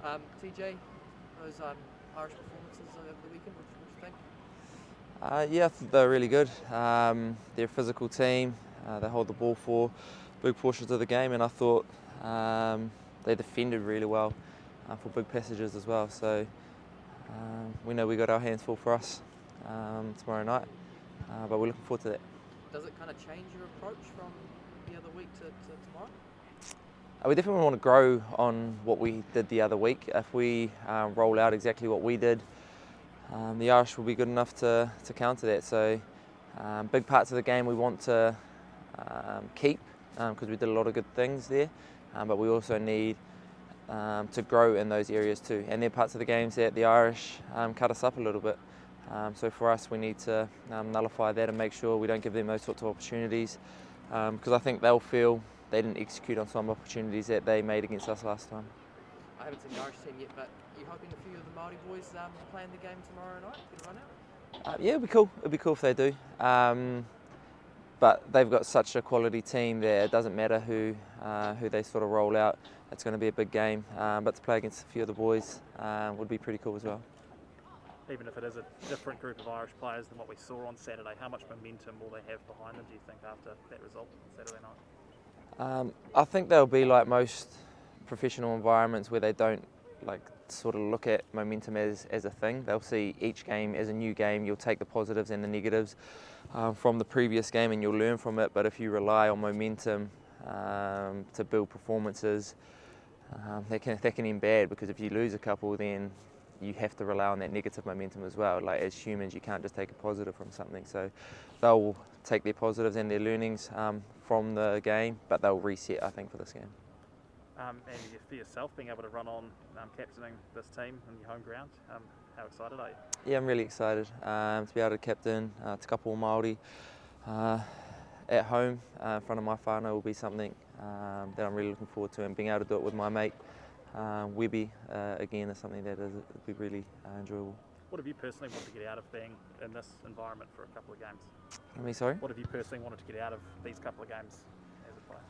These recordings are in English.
TJ, those Irish performances over the weekend, what do you think? Yeah, I think they're really good. They're a physical team. They hold the ball for big portions of the game, and I thought they defended really well for big passages as well. So we know we got our hands full for us tomorrow night, but we're looking forward to that. Does it kind of change your approach from the other week to tomorrow? We definitely want to grow on what we did the other week. If we roll out exactly what we did, the Irish will be good enough to counter that. So big parts of the game we want to keep because we did a lot of good things there, but we also need to grow in those areas too. And there are parts of the games that the Irish cut us up a little bit. So for us, we need to nullify that and make sure we don't give them those sorts of opportunities, because I think they'll feel they didn't execute on some opportunities that they made against us last time. I haven't seen the Irish team yet, but are you hoping a few of the Māori boys play in the game tomorrow night? Get a run out? Yeah, it'd be cool. It'd be cool if they do. But they've got such a quality team that it doesn't matter who they sort of roll out. It's going to be a big game. But to play against a few of the boys would be pretty cool as well. Even if it is a different group of Irish players than what we saw on Saturday, how much momentum will they have behind them, do you think, after that result on Saturday night? I think they'll be like most professional environments where they don't sort of look at momentum as a thing. They'll see each game as a new game. You'll take the positives and the negatives from the previous game and you'll learn from it. But if you rely on momentum to build performances, that can end bad, because if you lose a couple, then you have to rely on that negative momentum as well. Like, as humans, you can't just take a positive from something. So they'll take their positives and their learnings from the game, but they'll reset, I think, for this game. And for yourself, being able to run on captaining this team on your home ground, how excited are you? Yeah, I'm really excited to be able to captain Te Kapo Māori at home in front of my whānau will be something that I'm really looking forward to, and being able to do it with my mate Webby again is something that would be really enjoyable. What have you personally wanted to get out of being in this environment for a couple of games? Sorry? What have you personally wanted to get out of these couple of games as a player?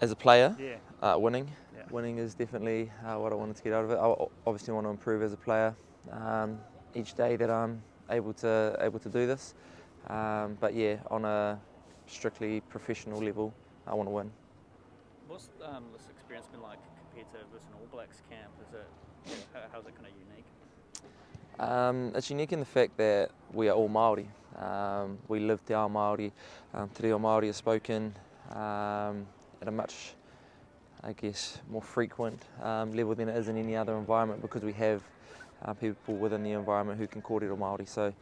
As a player, yeah. Winning. Yeah. Winning is definitely what I wanted to get out of it. I obviously want to improve as a player each day that I'm able to do this. But yeah, on a strictly professional level, I want to win. What's this experience been like compared to this All Blacks camp? How's it kind of unique? It's unique in the fact that we are all Māori. We live Te Ao Māori. Te Reo Māori is spoken at a much, I guess, more frequent level than it is in any other environment, because we have people within the environment who can kōrero Māori. So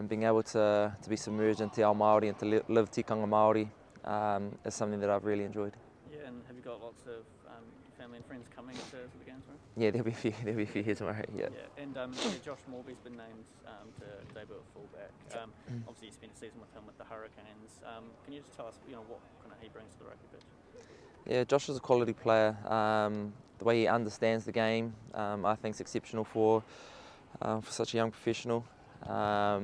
being able to be submerged in Te Ao Māori and to live tikanga Māori is something that I've really enjoyed. Yeah, and have you got lots of family and friends coming to the games tomorrow? Yeah, there'll be a few here tomorrow. Yeah. And Josh Morby's been named to debut at fullback. Obviously, you spent a season with him with the Hurricanes. Can you just tell us, what kind of he brings to the rugby pitch? Yeah, Josh is a quality player. The way he understands the game, I think, is exceptional for such a young professional.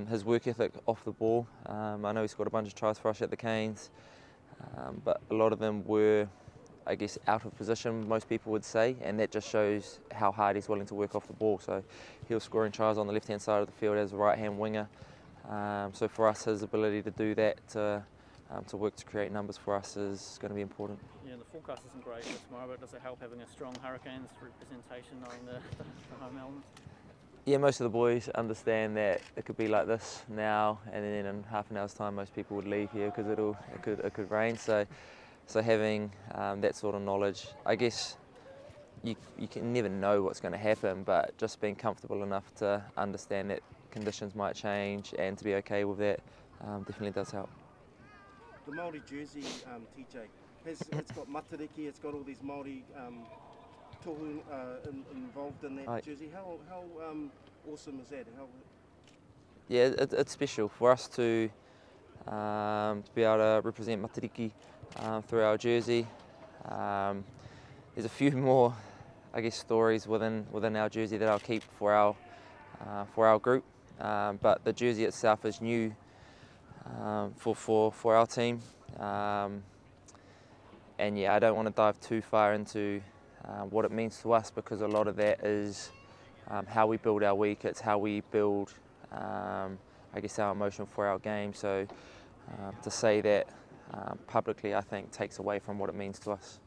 His work ethic off the ball. I know he scored a bunch of tries for us at the Canes, but a lot of them were, I guess, out of position, most people would say, and that just shows how hard he's willing to work off the ball. So he was scoring tries on the left-hand side of the field as a right-hand winger. So for us, his ability to do that, to work to create numbers for us, is going to be important. Yeah, the forecast isn't great for tomorrow, but does it help having a strong Hurricanes representation on the home elements? Yeah, most of the boys understand that it could be like this now, and then in half an hour's time most people would leave here because it could rain. So having that sort of knowledge, I guess you can never know what's going to happen, but just being comfortable enough to understand that conditions might change and to be okay with that definitely does help. The Māori jersey, TJ, it's got matariki, it's got all these Māori tohu involved in that jersey. How awesome is that? Yeah, it's special for us to be able to represent matariki through our jersey. There's a few more, I guess, stories within our jersey that I'll keep for our group. But the jersey itself is new for our team. And yeah, I don't want to dive too far into what it means to us, because a lot of that is how we build our week. It's how we build, I guess, our emotion for our game. So to say that publicly, I think, takes away from what it means to us.